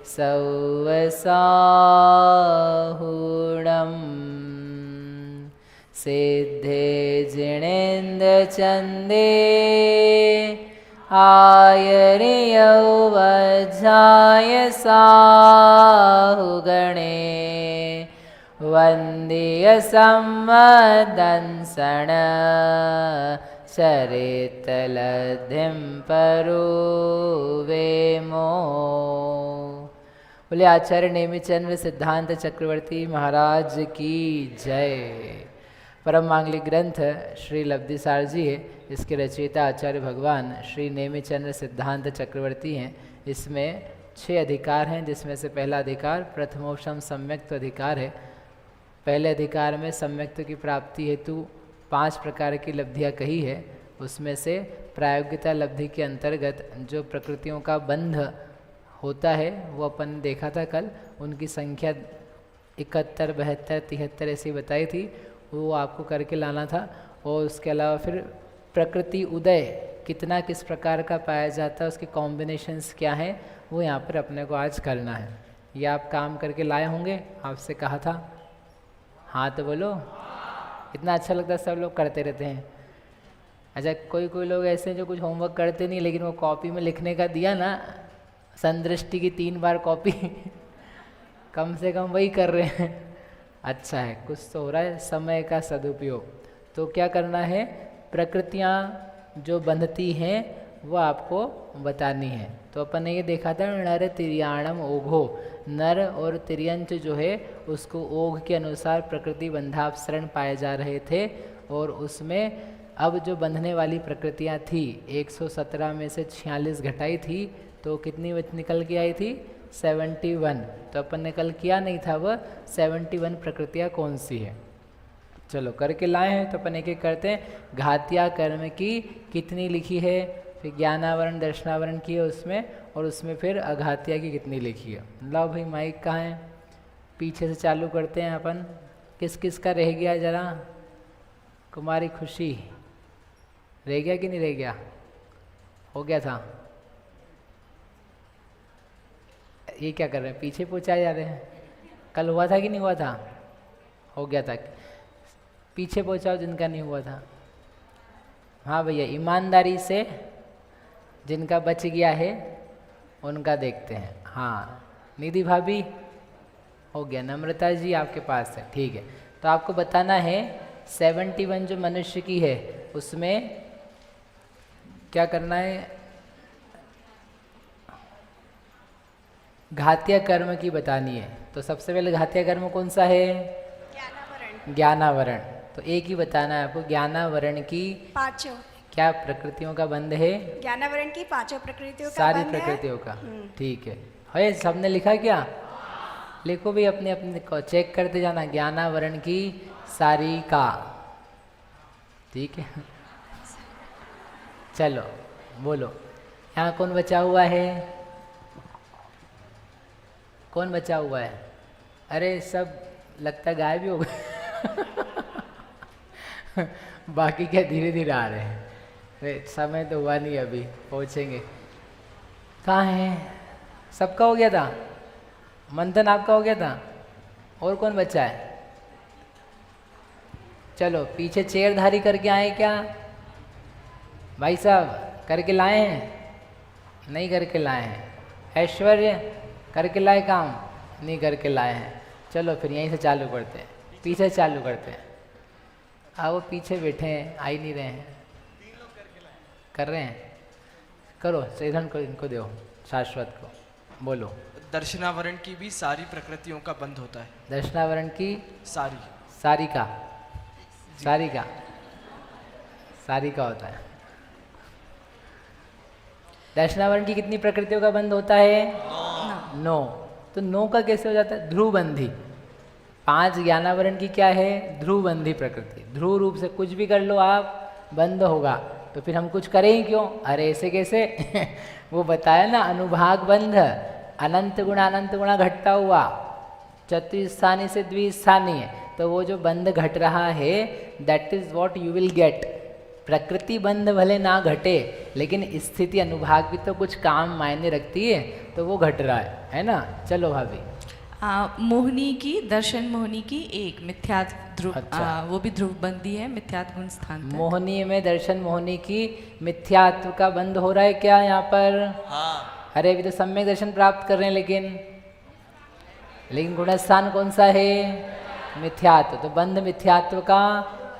सौवसाहुणम् सिद्धे जिणेन्द्रचन्दे आयर्यौवज्राय साहुगणे वन्द्य सम्मदंसण चरितलब्धिं परुवेमो। बोले आचार्य नेमिचंद्र सिद्धांत चक्रवर्ती महाराज की जय। परम मांगलिक ग्रंथ श्री लब्धिसार जी है। इसके रचयिता आचार्य भगवान श्री नेमिचंद्र सिद्धांत चक्रवर्ती हैं। इसमें 6 अधिकार हैं, जिसमें से पहला अधिकार प्रथमोपम सम्यक्त अधिकार है। पहले अधिकार में सम्यक्त की प्राप्ति हेतु 5 प्रकार की लब्धियाँ कही है। उसमें से प्रायोगिकता लब्धि के अंतर्गत जो प्रकृतियों का बंध होता है वो अपन देखा था कल। उनकी संख्या 71, 72, 73 ऐसी बताई थी, वो आपको करके लाना था। और उसके अलावा फिर प्रकृति उदय कितना किस प्रकार का पाया जाता है, उसके कॉम्बिनेशंस क्या हैं, वो यहाँ पर अपने को आज करना है। ये आप काम करके लाए होंगे, आपसे कहा था। हाँ तो बोलो, इतना अच्छा लगता है, सब लोग करते रहते हैं। अच्छा, कोई कोई लोग ऐसे हैं जो कुछ होमवर्क करते नहीं, लेकिन वो कॉपी में लिखने का दिया ना, संदृष्टि की 3 बार कॉपी कम से कम वही कर रहे हैं। अच्छा है, कुछ तो हो रहा है, समय का सदुपयोग। तो क्या करना है, प्रकृतियाँ जो बंधती हैं वो आपको बतानी है। तो अपन ने ये देखा था, नर तिर्याणम ओघो, नर और तिर्यंच जो है उसको ओघ के अनुसार प्रकृति बंधापसरण पाए जा रहे थे। और उसमें अब जो बंधने वाली प्रकृतियाँ थी 117 में से 46 घटाई थी, तो कितनी निकल के आई थी 71। तो अपन ने कल किया नहीं था वह 71 प्रकृतियाँ कौन सी है। चलो करके लाए हैं, तो अपन एक एक करते हैं। घात्या कर्म की कितनी लिखी है, फिर ज्ञानावरण दर्शनावरण की है उसमें, और उसमें फिर अघात्या की कितनी लिखी है। लाओ भाई, माइक कहाँ है, पीछे से चालू करते हैं अपन। किस किस का रह गया जरा, कुमारी खुशी रह गया कि नहीं रह गया, हो गया था। ये क्या कर रहे हैं, पीछे पहुँचाए जा रहे हैं। कल हुआ था कि नहीं हुआ था, हो गया था। पीछे पहुँचाओ जिनका नहीं हुआ था। हाँ भैया, ईमानदारी से जिनका बच गया है उनका देखते हैं। हाँ निधि भाभी हो गया, नम्रता जी आपके पास है, ठीक है। तो आपको बताना है 71 जो मनुष्य की है उसमें क्या करना है, घात्य कर्म की बतानी है। तो सबसे पहले घात्य कर्म कौन सा है, ज्ञानावरण। ज्ञानावरण, तो एक ही बताना है आपको। ज्ञानावरण की 5 क्या प्रकृतियों का बंध है, ज्ञानावरण की 5 प्रकृतियों का, सारी प्रकृतियों का, ठीक है। सबने लिखा क्या, लिखो भी, अपने अपने को चेक करते जाना। ज्ञानावरण की सारी का, ठीक है। चलो बोलो, यहाँ कौन बचा हुआ है, कौन बचा हुआ है। अरे सब लगता गायब ही हो गए बाकी क्या धीरे धीरे आ रहे हैं, समय तो हुआ नहीं, अभी पहुँचेंगे। कहाँ है, सबका हो गया था, मंथन आपका हो गया था, और कौन बचा है। चलो पीछे चेयरधारी करके आए क्या भाई साहब, करके लाए हैं, नहीं करके लाए हैं। ऐश्वर्य करके लाए काम, नहीं करके लाए हैं। चलो फिर यहीं से चालू करते हैं, पीछे चालू करते हैं। वो पीछे बैठे हैं, आ ही नहीं रहे हैं, कर रहे हैं, करो सेधन को, इनको दो शाश्वत को। बोलो, दर्शनावरण की भी सारी प्रकृतियों का बंध होता है। दर्शनावरण की सारी, सारी का, सारी का, सारी का होता है। दर्शनावरण की कितनी प्रकृतियों का बंध होता है, 9। तो 9 का कैसे हो जाता है, ध्रुवबंधी। 5 ज्ञानावरण की क्या है, ध्रुवबंधी प्रकृति। ध्रुव रूप से कुछ भी कर लो आप, बंद होगा। तो फिर हम कुछ करें ही क्यों, अरे ऐसे कैसे वो बताया ना, अनुभाग बंध, अनंत गुणा घटता हुआ, चतुस्थानी से द्विस्थानी है। तो वो जो बंध घट रहा है, that is what you will get. प्रकृति बंध भले ना घटे, लेकिन स्थिति अनुभाग भी तो कुछ काम मायने रखती है, तो वो घट रहा है ना। चलो भाभी। मोहिनी की, दर्शन मोहिनी की एक मिथ्यात् ध्रुव, अच्छा। वो भी ध्रुव बंदी है मिथ्यात् गुण स्थान तक। मोहिनी में दर्शन मोहिनी की मिथ्यात्व का बंध हो रहा है क्या यहाँ पर? हाँ। अरे अभी तो सम्यक दर्शन प्राप्त कर रहे हैं, लेकिन गुणस्थान कौन सा है? मिथ्यात्व। तो बंध मिथ्यात्व का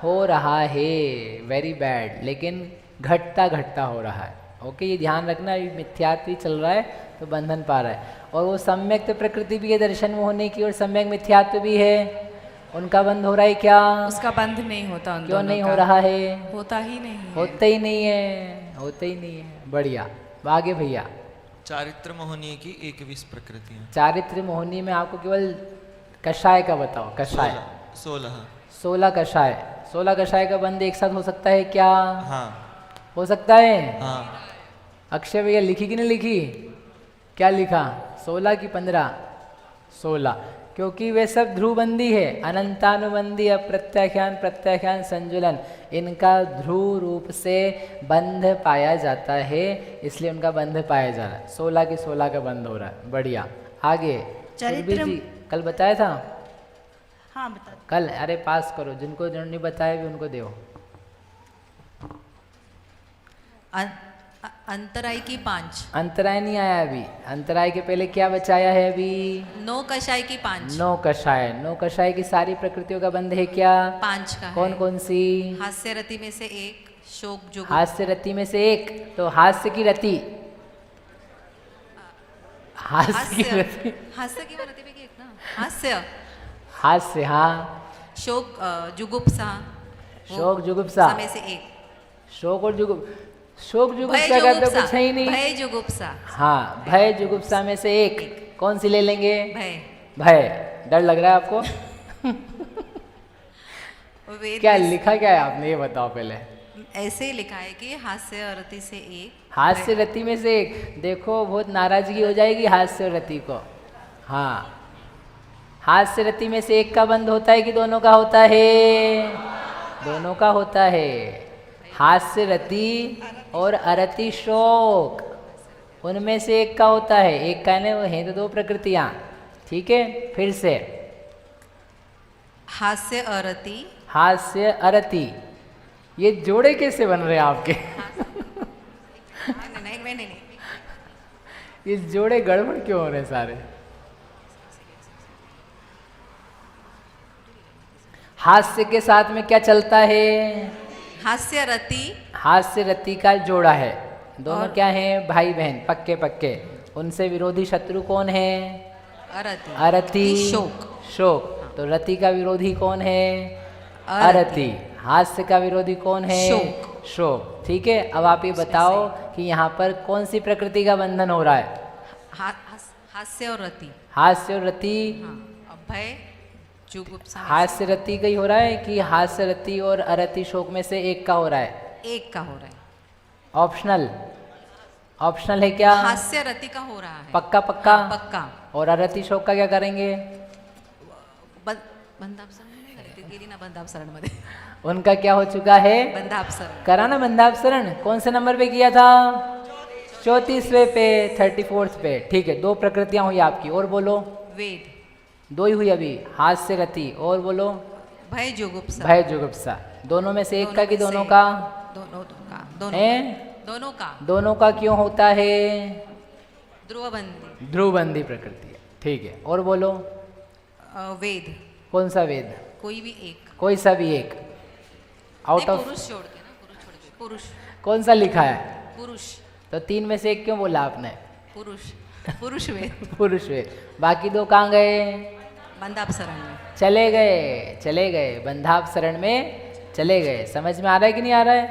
हो रहा है, वेरी बैड, लेकिन घटता घटता हो रहा है। ओके, ये ध्यान रखना, अभी मिथ्यात्व ही चल रहा है तो बंधन पा रहा है। और वो सम्यक तो प्रकृति भी है दर्शन मोहिनी की, और सम्यक मिथ्यात्व भी है, उनका बंध हो रहा है क्या? उसका बंध नहीं होता उन क्यों दोनों नहीं का। हो रहा है? होता ही नहीं है। होता ही नहीं है, होता ही नहीं है। बढ़िया, आगे भैया। चारित्र मोहनीय की 21 प्रकृतियां। चारित्र मोहिनी में आपको केवल कषाय का बताओ। कषाय 16 कषाय, 16 कषाय का बंध एक साथ हो सकता है क्या? हाँ। हो सकता है। हाँ। अक्षय भैया लिखी कि नहीं लिखी? क्या लिखा? 16 की 15? 16, क्योंकि वे सब ध्रुवबंदी है, अनंतानुबंधी, अप्रत्याख्यान, प्रत्याख्यान, संजुलन, इनका ध्रुव रूप से बंध पाया जाता है, इसलिए उनका बंध पाया जा रहा है। 16 की 16 का बंध हो रहा है। बढ़िया, आगे। चरित्र जी कल बताया था? हाँ बता। कल, अरे पास करो, जिनको नहीं बताया भी उनको दो। अंतराय की 5। अंतराय नहीं आया अभी, अंतराय के पहले क्या बचाया है अभी? 9 कषाय की 5। 9 कषाय, 9 कषाय की सारी प्रकृतियों का बंध है क्या? 5 का कौन है। कौन सी? हास्य रति में से एक, शोक जुगुप्सा। हास्य रति में से एक, तो हास्य की रति, हास्य की रति, हास्य की रति में एक ना, हास्य, हास्य, हाँ। शोक, जुगुप्सा। शोक जुगुप्सा में से एक। शोक और शोक भय जुगुप्सा का तो जुगुप्सा, कुछ है ही नहीं। भय जुगुप्सा। हाँ, भय जुगुप्सा में से एक, कौन सी ले लेंगे? भय। भय। डर लग रहा है आपको? वेद क्या में लिखा क्या है आपने, ये बताओ पहले। ऐसे ही लिखा है कि हास्य और रति से एक, हास्य रति में से एक। देखो बहुत नाराजगी हो जाएगी हास्य और रति को। हाँ, हास्य रति में से एक का बंध होता है कि दोनों का होता है? दोनों का होता है। हास्य रति और अरति शोक, उनमें से एक का होता है। एक का है, वो हैं तो 2 प्रकृतियाँ। ठीक है, फिर से हास्य अरति, हास्य अरति, ये जोड़े कैसे बन रहे हैं आपके? नहीं, ये जोड़े गड़बड़ क्यों हो रहे हैं सारे? हास्य के साथ में क्या चलता है? हास्य रति, हास्य रति का जोड़ा है। दोनों क्या हैं? भाई बहन, पक्के पक्के। उनसे विरोधी शत्रु कौन है? अरति, अरति, शोक। शोक। तो रति का विरोधी कौन है? अरति। हास्य का विरोधी कौन है? शोक। शोक। ठीक है, अब आप ये बताओ कि यहाँ पर कौन सी प्रकृति का बंधन हो रहा है? हास्य और रति। हास्य और रति। हाँ, भय जुगुप्सा। हास्य रति का ही हो रहा है कि हास्य रति और अरति शोक में से एक का हो रहा है? एक का हो रहा है। ऑप्शनल, ऑप्शनल है क्या? हास्य रति का हो रहा है। पक्का पक्का? हाँ, पक्का। और अरति शोक का क्या करेंगे? बंधापसरण गेली ना, बंधापसरण मध्ये। उनका क्या हो चुका है? बंधापसरण। करा ना बंधापसरण। कौन से नंबर पे किया था? 34वें पे, 34th पे। ठीक है, 2 प्रकृतियां हुई आपकी। और बोलो। वेद 2 ही हुई अभी, हास्य रति। और बोलो। भय जुगुप्सा। भय जुगुप्सा। दोनों में से एक का कि दोनों का? दोनों का। दोनों का। दोनों का क्यों होता है? ध्रुवबंदी। ध्रुवबंदी प्रकृति है। ठीक है, और बोलो। वेद। कौन सा वेद? कोई भी एक। कोई सा भी एक। आउट ऑफ पुरुष छोड़ के ना, पुरुष छोड़ के। पुरुष। कौन सा लिखा है? पुरुष। तो 3 में से एक क्यों बोला आपने? पुरुष, पुरुष वेद। पुरुष वेद। बाकी 2 कहाँ गए? बंधापसरण में चले गए, चले गए, बंधापसरण में चले गए। समझ में आ रहा है कि नहीं आ रहा है?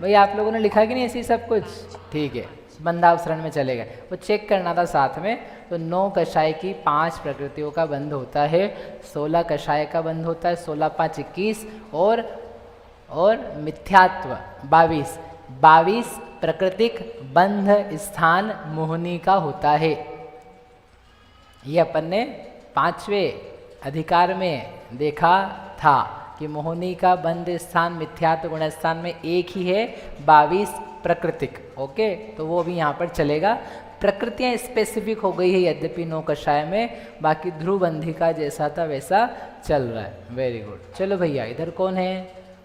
भाई आप लोगों ने लिखा कि नहीं ऐसी सब कुछ? ठीक है, बंधापसरण में चले गए। वो चेक करना था साथ में। तो 9 कषाय की 5 प्रकृतियों का बंध होता है, 16 कषाय का बंध होता है, 16 5 21, और मिथ्यात्व 22 प्राकृतिक बंध स्थान मोहिनी का होता है। ये अपन ने 5वें अधिकार में देखा था। कि मोहिनी का बंध स्थान मिथ्यात्व गुण स्थान में एक ही है, 22 प्राकृतिक। ओके, तो वो भी यहाँ पर चलेगा। प्रकृतियाँ स्पेसिफिक हो गई है यद्यपि 9 कषाय में, बाकी ध्रुव बंधी का जैसा था वैसा चल रहा है। Very good. चलो भैया, इधर कौन है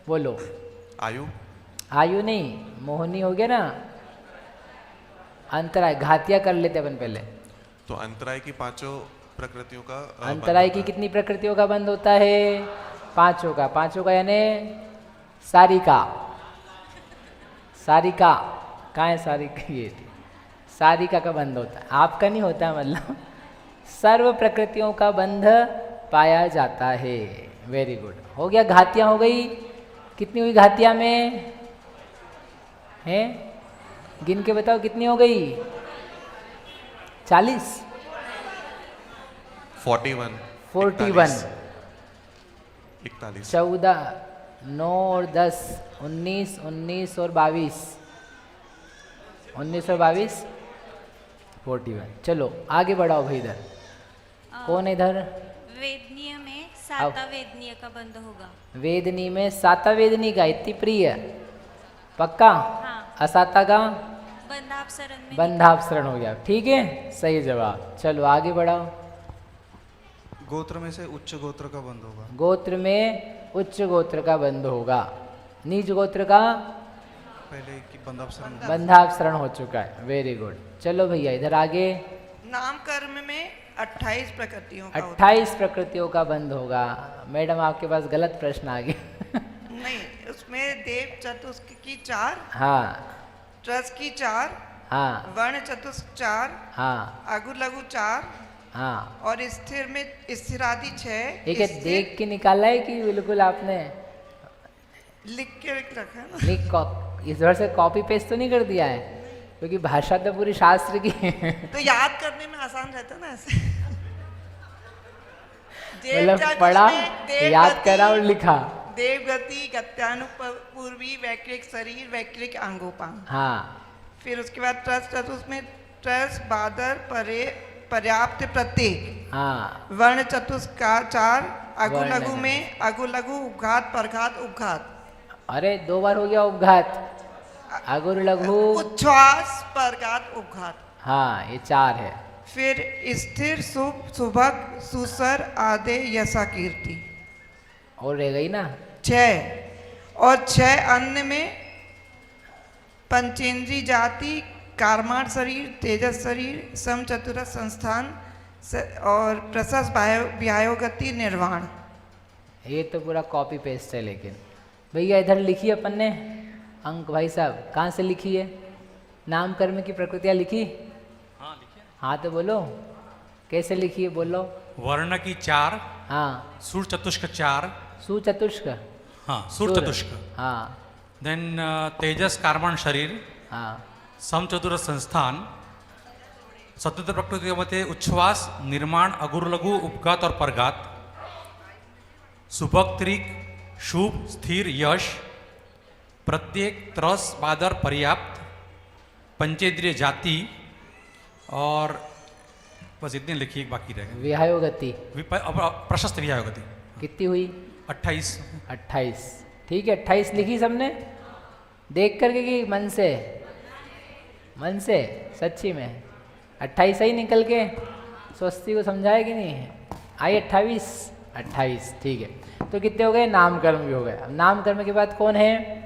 बोलो। आयु। आयु नहीं, मोहिनी हो गया ना। अंतराय, घातिया कर लेते अपन पहले। तो अंतराय की 5 प्रकृतियों का अंतराय की कितनी प्रकृतियों का बंध होता है? 5 का। 5 का यानी सारिका। सारिका कहाँ है? सारिका ये थी। सारिका का बंध होता है, आपका नहीं होता है, मतलब सर्व प्रकृतियों का बंध पाया जाता है। वेरी गुड, हो गया। घातियाँ हो गई, कितनी हुई घातिया में? हैं गिन के बताओ कितनी हो गई? 40 41 41 41 14 9 और 10 19 19 और 22 19 और 22 41। चलो आगे बढ़ाओ भाई। इधर कौन है? इधर वेदनीय में साता वेदनीय का बंध होगा। वेदनी में साता वेदनी का इतनी प्रिय पक्का? हाँ। असाता का बंधापसरण में बंधापसरण हो गया। ठीक है, सही जवाब। चलो आगे बढ़ाओ। गोत्र में से उच्च गोत्र का बंध होगा। गोत्र में उच्च गोत्र का बंध होगा। नीच गोत्र का पहले की बंधापसरण। बंधापसरण हो चुका है। Very good. चलो भैया इधर आगे। नाम कर्म में 28 प्रकृतियों का 28 प्रकृतियों का बंध होगा। मैडम आपके पास गलत प्रश्न आ गया। नहीं, उसमें देव चतुष्क की 4, हाँ ट्रस की 4, हाँ वर्ण चतुष्क 4, हाँ अगु लघु 4 हाँ। और स्थिर में स्थिरादि 6। ठीक है, देख के निकाला है कि बिल्कुल आपने लिख के रखा है ना? नहीं, इस बार से कॉपी पेस्ट तो नहीं कर दिया है, क्योंकि भाषा तो पूरी शास्त्र की है। तो याद करने में आसान रहता ना ऐसे। मतलब पढ़ा, याद करा और लिखा। देवगति, गत्यानुपूर्वी, वैक्रिक शरीर, वैक्रिक अंगोपांग। हाँ। फिर उसके बाद ट्रस चतुष्क में ट्रस, बादर, परे, पर्याप्त, प्रत्येक। हाँ। वर्ण चतुष्क का 4, अगु वर्ण लघु में अगु लघु, उपघात, परघात, उपघात। अरे 2 बार हो गया उपघात। अगुर लघु, उच्छ्वास, परघात, उपघात। हाँ ये 4 है। फिर स्थिर, शुभ, सुभग, सुसर, आदे, यशा, कीर्ति। और रह गई ना 6। और 6 अन्य में पंचेंद्री जाति, कार्माण शरीर, तेजस शरीर, सम चतुरस संस्थान और प्रशस्त व्यायोगति, निर्वाण। ये तो पूरा कॉपी पेस्ट है। लेकिन भैया इधर लिखी अपन ने अंक, भाई साहब कहाँ से लिखी है? नाम कर्म की प्रकृतियाँ लिखी? हाँ लिखिए। हाँ तो बोलो कैसे लिखी है, बोलो। वर्ण की 4, हाँ। सुर चतुष्क 4, सुचतुष्क, हाँ सुर चतुष्क, हाँ। देन तेजस कार्बन शरीर, हाँ। समचतुर संस्थान, स्वतंत्र प्रकृतीमध्ये उच्छ्वास, निर्माण, अगुरलघु, उपघात और परघात, सुभक्त्रिक, शुभ, स्थिर, यश, प्रत्येक, त्रस, बादर, पर्याप्त, पंचेंद्रिय जाति और बस इतने लिखिए, बाकी रह गए। विहायोगति, प्रशस्त विहायोगति कितनी हुई? 28। 28। ठीक है, 28 लिखी सबने देख करके कि मन से? मन से सच्ची में 28 ही निकल के स्वस्ति को समझाए कि नहीं? आई 28। ठीक है, तो कितने हो गए? नामकर्म भी हो गए। अब नामकर्म के बाद कौन है?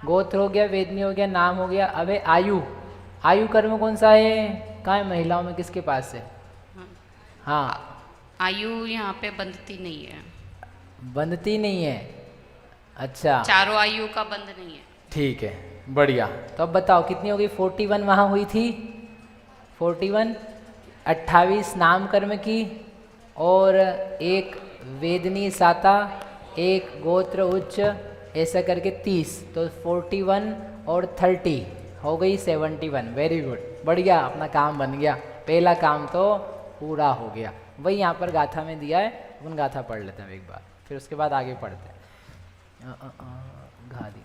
गोत्र हो गया, वेदनी हो गया, नाम हो गया। अब है आयु। आयु कर्म कौन सा है? कहाँ है महिलाओं में, किसके पास है? हाँ, आयु यहाँ पे बंधती नहीं है। बंधती नहीं है? अच्छा, चारों आयु का बंध नहीं है। ठीक है, बढ़िया। तो अब बताओ कितनी हो गई? 41 वहाँ हुई थी, 41, 28 नाम कर्म की, और एक वेदनी साता, एक गोत्र उच्च, ऐसा करके 30। तो 41 और 30 हो गई 71। वेरी गुड, बढ़िया, अपना काम बन गया। पहला काम तो पूरा हो गया। वही यहाँ पर गाथा में दिया है, अपन गाथा पढ़ लेते हैं एक बार, फिर उसके बाद आगे पढ़ते हैं। घा दी।